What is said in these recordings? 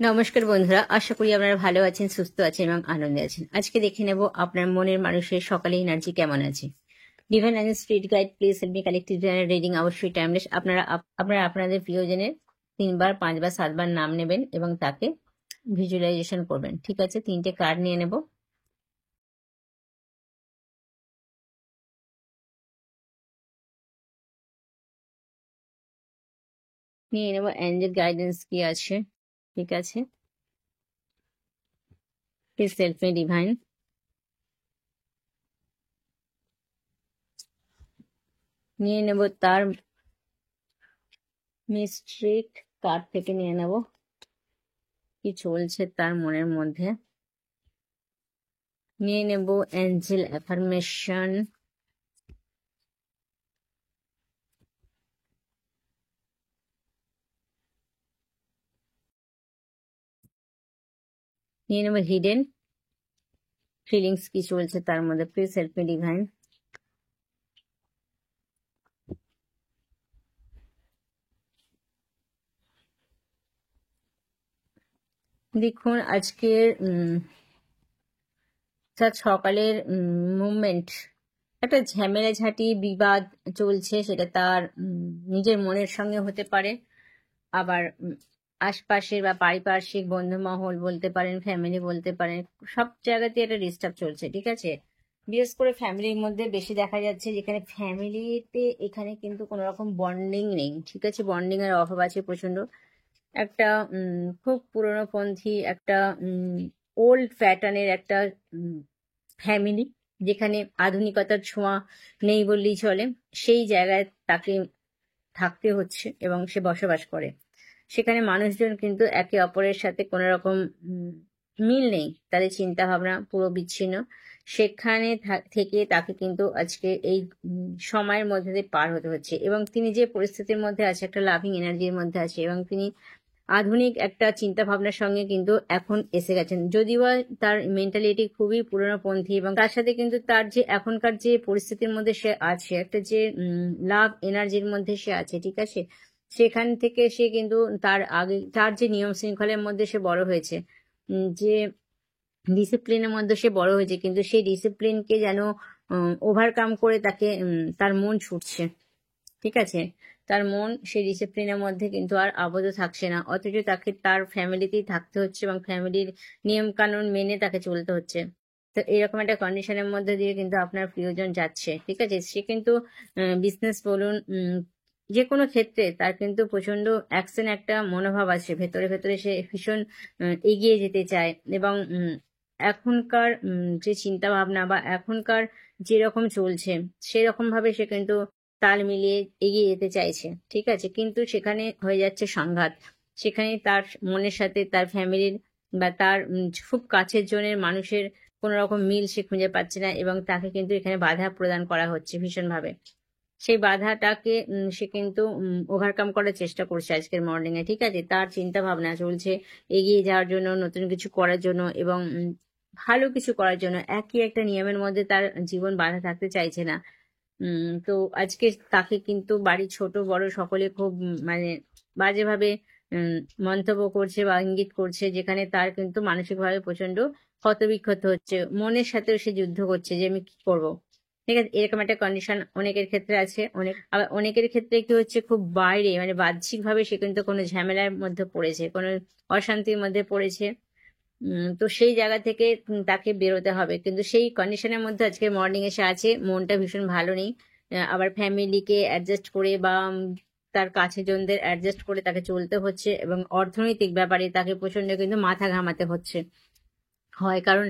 নমস্কার বন্ধুরা, আশা করি আপনারা ভালো আছেন, সুস্থ আছেন এবং আনন্দে আছেন। আজকে দেখে নেব আপনার মনের মানুষের সকালে এনার্জি কেমন আছে। Divine Angel spirit guide please help me collective general reading অবশ্যই টাইমলেস। আপনারা আপনাদের প্রিয়জনের 3 বার 5 বার 7 বার নাম নেবেন এবং তাকে ভিজুয়ালাইজেশন করবেন। ঠিক আছে, 3টে কার্ড নিয়ে নেব। নিয়ে নেব অ্যাঞ্জেল গাইডেন্স কি আছে। ঠিক আছে, প্লিজ হেল্প মি ডিভাইন। নিয়ে নেব তার মিস্ট্রিক কার্ড থেকে নিয়ে নেব কি চলছে তার মনের মধ্যে। নিয়ে নেব অ্যাঞ্জেল অ্যাফার্মেশন। নিয়ে নেব হিডেন ফিলিংস কি চলছে তার মধ্যে। Please help me divine. দেখুন আজকের সকালের মুভমেন্ট, একটা ঝামেলা ঝাঁটি বিবাদ চলছে, সেটা তার নিজের মনের সঙ্গে হতে পারে, আবার আশপাশের বা পারিপার্শ্বিক বন্ধু মহল বলতে পারেন, ফ্যামিলি বলতে পারেন, সব জায়গাতে একটা ডিস্টার্ব চলছে। ঠিক আছে, বিশেষ করে ফ্যামিলির মধ্যে বেশি দেখা যাচ্ছে, যেখানে ফ্যামিলিতে এখানে কিন্তু কোনো রকম বন্ডিং নেই। ঠিক আছে, বন্ডিং এর অভাব আছে প্রচন্ড। একটা খুব পুরনোপন্থী একটা ওল্ড প্যাটার্নের একটা ফ্যামিলি, যেখানে আধুনিকতার ছোঁয়া নেই বললেই চলে, সেই জায়গায় তাকে থাকতে হচ্ছে এবং সে বসবাস করে। সেখানে মানুষজন কিন্তু একে অপরের সাথে কোনো রকম মিল নেই, তাদের চিন্তা ভাবনা পুরো বিচ্ছিন্ন। সেখানে থেকে তাকে কিন্তু আজকে এই সময়ের মধ্যে দিয়ে পার হতে হচ্ছে, এবং তিনি যে পরিস্থিতির মধ্যে আছে, একটা লাভিং এনার্জির মধ্যে আছে, এবং তিনি আধুনিক একটা চিন্তা ভাবনার সঙ্গে কিন্তু এখন এসে গেছেন। যদিও তার মেন্টালিটি খুবই পুরনোপন্থী, এবং তার সাথে কিন্তু তার যে এখনকার যে পরিস্থিতির মধ্যে সে আছে, একটা যে লাভ এনার্জির মধ্যে সে আছে, ঠিক আছে, সেখান থেকে সে কিন্তু তার আগে তার যে নিয়ম শৃঙ্খলের মধ্যে সে বড় হয়েছে, যে ডিসিপ্লিনের মধ্যে সে বড় হয়েছে, কিন্তু সেই ডিসিপ্লিনকে যেন ওভারকাম করে তাকে তার মন ছুটছে। ঠিক আছে, তার মন সেই ডিসিপ্লিনের মধ্যে কিন্তু আর আবদ্ধ থাকছে না, অথচ তাকে তার ফ্যামিলিতেই থাকতে হচ্ছে এবং ফ্যামিলির নিয়ম কানুন মেনে তাকে চলতে হচ্ছে। তো এরকম একটা কন্ডিশনের মধ্যে দিয়ে কিন্তু আপনার প্রিয়জন যাচ্ছে। ঠিক আছে, সে কিন্তু বিজনেস বলুন, যে কোনো ক্ষেত্রে তার কিন্তু প্রচন্ড অ্যাকশন একটা মনোভাব আছে ভেতরে ভেতরে, সে ভীষণ এগিয়ে যেতে চায়, এবং এখনকার যে চিন্তা ভাবনা বা এখনকার যেরকম চলছে সেরকম ভাবে সে কিন্তু তাল মিলিয়ে এগিয়ে যেতে চাইছে। ঠিক আছে, কিন্তু সেখানে হয়ে যাচ্ছে সংঘাত। সেখানে তার মনের সাথে তার ফ্যামিলির বা তার খুব কাছের জনের মানুষের কোনো রকম মিল সে খুঁজে পাচ্ছে না, এবং তাকে কিন্তু এখানে বাধা প্রদান করা হচ্ছে ভীষণভাবে। সেই বাধাটাকে সে কিন্তু ওভারকাম করার চেষ্টা করছে আজকের মর্নিং এ। ঠিক আছে, তার চিন্তা ভাবনা চলছে এগিয়ে যাওয়ার জন্য, নতুন কিছু করার জন্য, এবং ভালো কিছু করার জন্য। একই একটা নিয়মের মধ্যে তার জীবন বাধা থাকতে চাইছে না। তো আজকে তাকে কিন্তু বাড়ির ছোট বড় সকলে খুব মানে বাজেভাবে মন্তব্য করছে বা ইঙ্গিত করছে, যেখানে তার কিন্তু মানসিকভাবে প্রচন্ড ক্ষতবিক্ষত হচ্ছে, মনের সাথেও সে যুদ্ধ করছে যে আমি কি করব। ঠিক আছে, এরকম একটা কন্ডিশন অনেকের ক্ষেত্রে আছে। আবার অনেকের ক্ষেত্রে কি হচ্ছে, খুব বাইরে মানে বাহ্যিক ভাবে সে কিন্তু কোনো ঝামেলার মধ্যে পড়েছে, কোনো অশান্তির মধ্যে পড়েছে। তো সেই জায়গা থেকে তাকে বেরোতে হবে, কিন্তু সেই কন্ডিশনের মধ্যে আজকে মর্নিং এসে আছে, মনটা ভীষণ ভালো নেই। আবার ফ্যামিলিকে অ্যাডজাস্ট করে বা তার কাছের জনদের অ্যাডজাস্ট করে তাকে চলতে হচ্ছে, এবং অর্থনৈতিক ব্যাপারে তাকে প্রচন্ড কিন্তু মাথা ঘামাতে হচ্ছে হয়, কারণ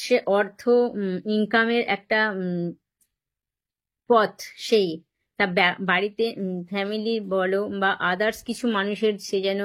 সে অর্থ ইনকামের একটা পথ, সেই তা বাড়িতে ফ্যামিলি বলো বা আদার্স কিছু মানুষের সে যেন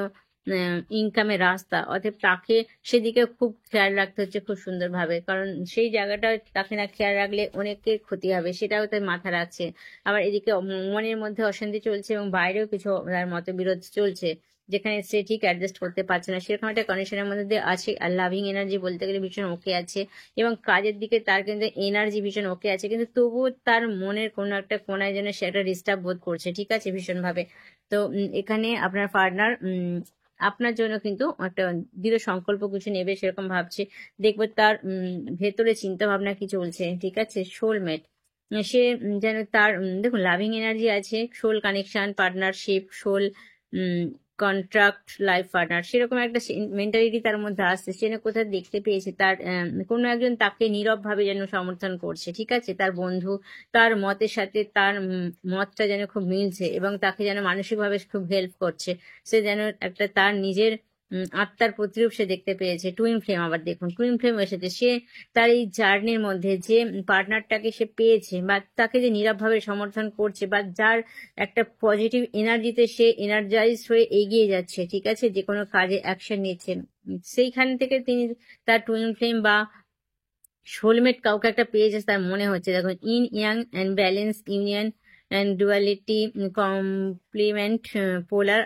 ইনকামের রাস্তা, অতএব তাকে সেদিকে খুব খেয়াল রাখতে হচ্ছে খুব সুন্দরভাবে, কারণ সেই জায়গাটা তাকে না খেয়াল রাখলে অনেকের ক্ষতি হবে, সেটাও তার মাথা রাখছে। আবার এদিকে মনের মধ্যে অশান্তি চলছে, এবং বাইরেও কিছু তার মতবিরোধ চলছে, যেখানে সে ঠিক অ্যাডজাস্ট করতে পারছে না। সেরকম একটা কন্ডিশনের মধ্যে দিয়ে আছে। আর লাভিং এনার্জি বলতে গেলে ভীষণ ওকে আছে, এবং কাজের দিকে তার কিন্তু এনার্জি ভীষণ ওকে আছে, কিন্তু তবুও তার মনের কোনো একটা কোনায় যেন সে একটা ডিস্টার্ব বোধ করছে। ঠিক আছে, ভীষণভাবে। তো এখানে আপনার পার্টনার আপনার জন্য কিন্তু একটা দৃঢ় সংকল্প কিছু নেবে সেরকম ভাবছে। দেখবো তার ভেতরে চিন্তা ভাবনা কি চলছে, ঠিক আছে? সোলমেট, সে যেন তার দেখুন লাভিং এনার্জি আছে, soul connection, partnership, soul contract, life partner, সেরকম একটা মেন্টালিটি তার মধ্যে আসছে। সে যেন কোথাও দেখতে পেয়েছে তার কোনো একজন তাকে নীরব ভাবে যেন সমর্থন করছে, ঠিক আছে? তার বন্ধু তার মতের সাথে তার মতটা যেন খুব মিলছে এবং তাকে যেন মানসিকভাবে খুব হেল্প করছে। সে যেন একটা তার নিজের আত্মার প্রতিরূপ সে দেখতে পেয়েছে। টুইন ফ্লেম, আবার দেখুন টুইন ফ্লেম এসেছে। সে তার এই জার্নির মধ্যে যে পার্টনারটাকে সে পেয়েছে বা তাকে যে নীরবভাবে সমর্থন করছে বা যার একটা পজিটিভ এনার্জিতে সে এনার্জাইজ হয়ে এগিয়ে যাচ্ছে, ঠিক আছে, যে কোনো কাজে অ্যাকশন নিচ্ছে, সেইখান থেকে তিনি তার টুইন ফ্লেম বা সোলমেট কাউকে একটা পেয়েছে তার মনে হচ্ছে। দেখুন yin yang and balance union and duality complement polar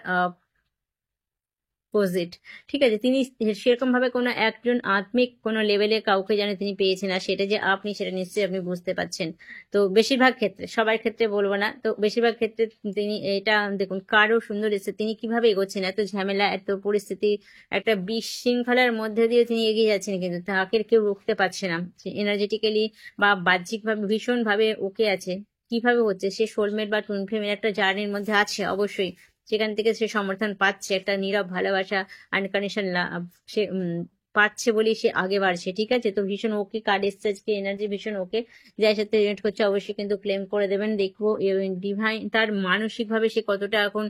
opposite, ঠিক আছে? তিনি সেরকম ভাবে কোনো একজন আত্মিক কোনো লেভেলে কাউকে যেন তিনি পেয়েছেন, আর সেটা যে আপনি, সেটা নিশ্চয়ই আপনি বুঝতে পারছেন। তো বেশিরভাগ ক্ষেত্রে, সবার ক্ষেত্রে বলবো না, তো বেশিরভাগ ক্ষেত্রে তিনি এটা দেখুন কারও সুন্দর এসে তিনি কিভাবে এগোচ্ছেন, এত ঝামেলা, এত পরিস্থিতি, একটা বিশৃঙ্খলার মধ্যে দিয়ে তিনি এগিয়ে যাচ্ছেন, কিন্তু তাকে কেউ রুখতে পারছে না। এনার্জেটিক্যালি বা বাহ্যিকভাবে ভীষণভাবে ওকে আছে। কিভাবে হচ্ছে? সে সোলমেট বা টুইন ফ্লেমের একটা জার্নির মধ্যে আছে অবশ্যই, সেখান থেকে সে সমর্থন পাচ্ছে, একটা নীরব ভালোবাসা, আনকন্ডিশন সে পাচ্ছে বলেই সে আগে বাড়ছে, ঠিক আছে? তো ভীষণ ওকে কার্ড এসছে আজকে, এনার্জি ভীষণ ওকে। যার সাথে রিলেট করছে অবশ্যই কিন্তু ক্লেম করে দেবেন। দেখবো ডিভাইন তার মানসিকভাবে সে কতটা এখন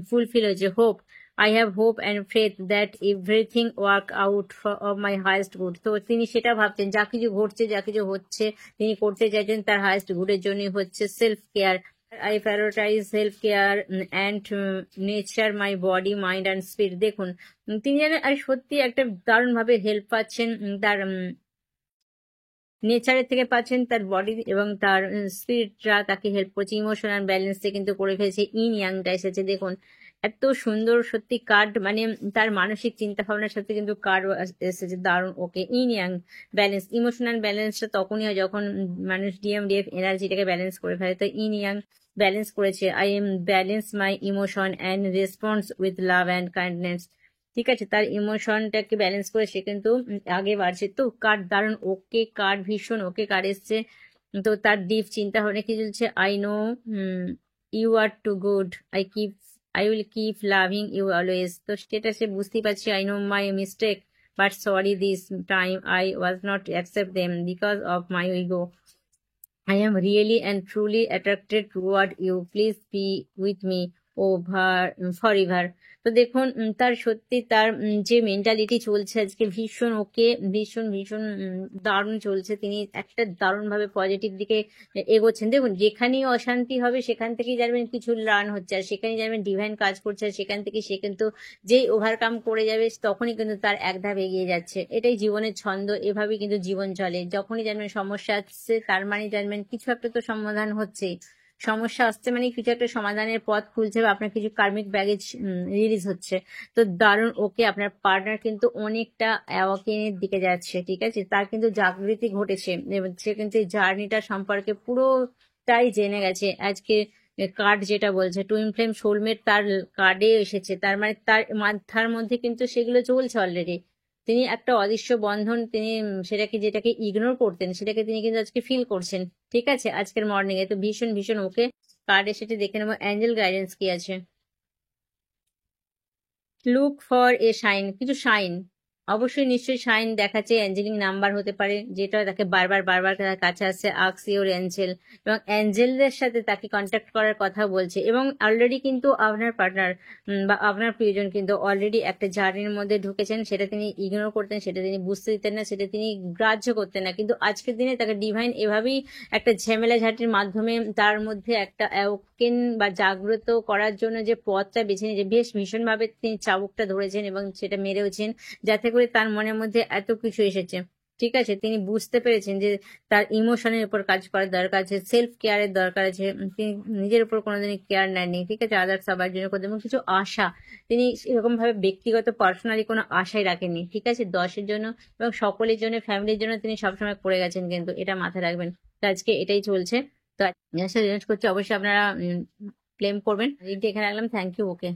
ফুলফিল হয়েছে। Hope, I have hope and faith that everything work out of my highest good. তো তিনি সেটা ভাবছেন, যা কিছু ঘটছে, যা কিছু হচ্ছে, তিনি করতে চাইছেন তার হাইয়েস্ট গুডের জন্যই হচ্ছে। Self care, I prioritize self-care and nature my body, mind and spirit. দেখুন তিনি যেন আর সত্যি একটা দারুণ ভাবে হেল্প পাচ্ছেন, তার নেচারের থেকে পাচ্ছেন, তার বডি এবং তার স্পিরিটরা তাকে হেল্প করছে। ইমোশনাল ব্যালেন্সে কিন্তু করে ফেলেছে। ইন ইয়াংটা এসেছে, দেখুন এত সুন্দর সত্যি কার্ড, মানে তার মানসিক চিন্তা ভাবনার সাথে কিন্তু কার্ড এসেছে দারুণ ওকে। ইন ইয়াং ব্যালেন্স, ইমোশনাল ব্যালেন্সটা তখনই হয় যখন মানুষ ডিএমডিএফ এনার্জিটাকে ব্যালেন্স করে ফেলে। তো ইন ইয়াং ব্যালেন্স করেছে। I am balance my emotion and response with love and kindness, ঠিক আছে? তার ইমোশনটাকে ব্যালেন্স করে সে কিন্তু আগে বাড়ছে। তো কার্ড দারুণ ওকে, কার্ড ভীষণ ওকে কার্ড এসছে। তো তার ডিপ চিন্তা ভাবনা কি চলছে? I know you are too good, I will keep loving you always. তো সেটা সে বুঝতেই পারছে। I know my mistake but sorry this time I was not accept them because of my ego. I am really and truly attracted toward you. Please be with me forever. তো দেখুন তার সত্যি তার যে মেন্টালিটি চলছে আজকে ভীষণ ওকে, ভীষণ ভীষণ দারুণ চলছে। তিনি একটা দারুণ ভাবে পজিটিভ দিকে এগোচ্ছেন। দেখুন যেখানেই অশান্তি হবে সেখান থেকেই জানবেন কিছু লার্ন হচ্ছে, আর সেখানেই জানবেন ডিভাইন কাজ করছে, আর সেখান থেকে সে কিন্তু যেই ওভারকাম করে যাবে তখনই কিন্তু তার এক ধাপ এগিয়ে যাচ্ছে। এটাই জীবনের ছন্দ, এভাবেই কিন্তু জীবন চলে। যখনই জানবেন সমস্যা আসছে তার মানে জানবেন কিছু একটা তো সমাধান হচ্ছে। সমস্যা আসছে মানে কিছু একটা সমাধানের পথ খুলছে বা আপনার কিছু কার্মিক ব্যাগেজ রিলিজ হচ্ছে। তো দারুণ ওকে, আপনার পার্টনার কিন্তু অনেকটা অ্যাওয়াকেনের দিকে যাচ্ছে, ঠিক আছে? তার কিন্তু জাগৃতি ঘটেছে এবং সে কিন্তু এই জার্নিটা সম্পর্কে পুরোটাই জেনে গেছে। আজকে কার্ড যেটা বলছে টুইন ফ্লেম সোলমেট তার কার্ডে এসেছে, তার মানে তার মাথার মধ্যে কিন্তু সেগুলো চলছে অলরেডি। তিনি একটা অদৃশ্য বন্ধন, তিনি সেটাকে যেটাকে ইগনোর করতেন সেটাকে তিনি কিন্তু আজকে ফিল করছেন, ঠিক আছে? আজকের মর্নিং এ তো ভীষণ ভীষণ ওকে। কার্ড এসেছে, দেখে নেবো অ্যাঞ্জেল গাইডেন্স কি আছে। লুক ফর এ সাইন, কিছু সাইন অবশ্যই নিশ্চয়ই সাইন দেখাচ্ছে। অ্যাঞ্জেলিক নাম্বার হতে পারে যেটা তাকে বারবার বারবার তার কাছে আসছে। আক্স ইওর অ্যাঞ্জেল, এবং অ্যাঞ্জেলদের সাথে তাকে কন্ট্যাক্ট করার কথা বলছে। এবং অলরেডি কিন্তু আপনার পার্টনার বা আপনার প্রিয়জন কিন্তু অলরেডি একটা জার্নির মধ্যে ঢুকেছেন, সেটা তিনি ইগনোর করতেন, সেটা তিনি বুঝতে দিতেন না, সেটা তিনি গ্রাহ্য করতেন না। কিন্তু আজকের দিনে তাকে ডিভাইন এভাবেই একটা ঝামেলা ঝাঁটির মাধ্যমে তার মধ্যে একটা অ্যাওকেন বা জাগ্রত করার জন্য যে পথটা বেছে নিয়েছে, বেশ ভীষণভাবে তিনি চাবুকটা ধরেছেন এবং সেটা মেরেওছেন, যাতে করে তার মনের মধ্যে এত কিছু এসেছে, ঠিক আছে? তিনি বুঝতে পেরেছেন যে তার ইমোশনের উপর কাজ করার দরকার আছে, সেলফ কেয়ারের দরকার আছে। তিনি নিজের উপর কোনোদিনই কেয়ার নেননি, ঠিক আছে? আদার সবার জন্য করতেন, এবং কিছু আশা তিনি এরকম ভাবে ব্যক্তিগত পার্সোনালি কোনো আশাই রাখেননি, ঠিক আছে? 10-এর জন্য এবং সকলের জন্য, ফ্যামিলির জন্য তিনি সবসময় করে গেছেন, কিন্তু এটা মাথায় রাখবেন। তো আজকে এটাই চলছে। তো রিলেট করছে অবশ্যই আপনারা ক্লেম করবেন। এখানে রাখলাম, থ্যাংক ইউ, ওকে।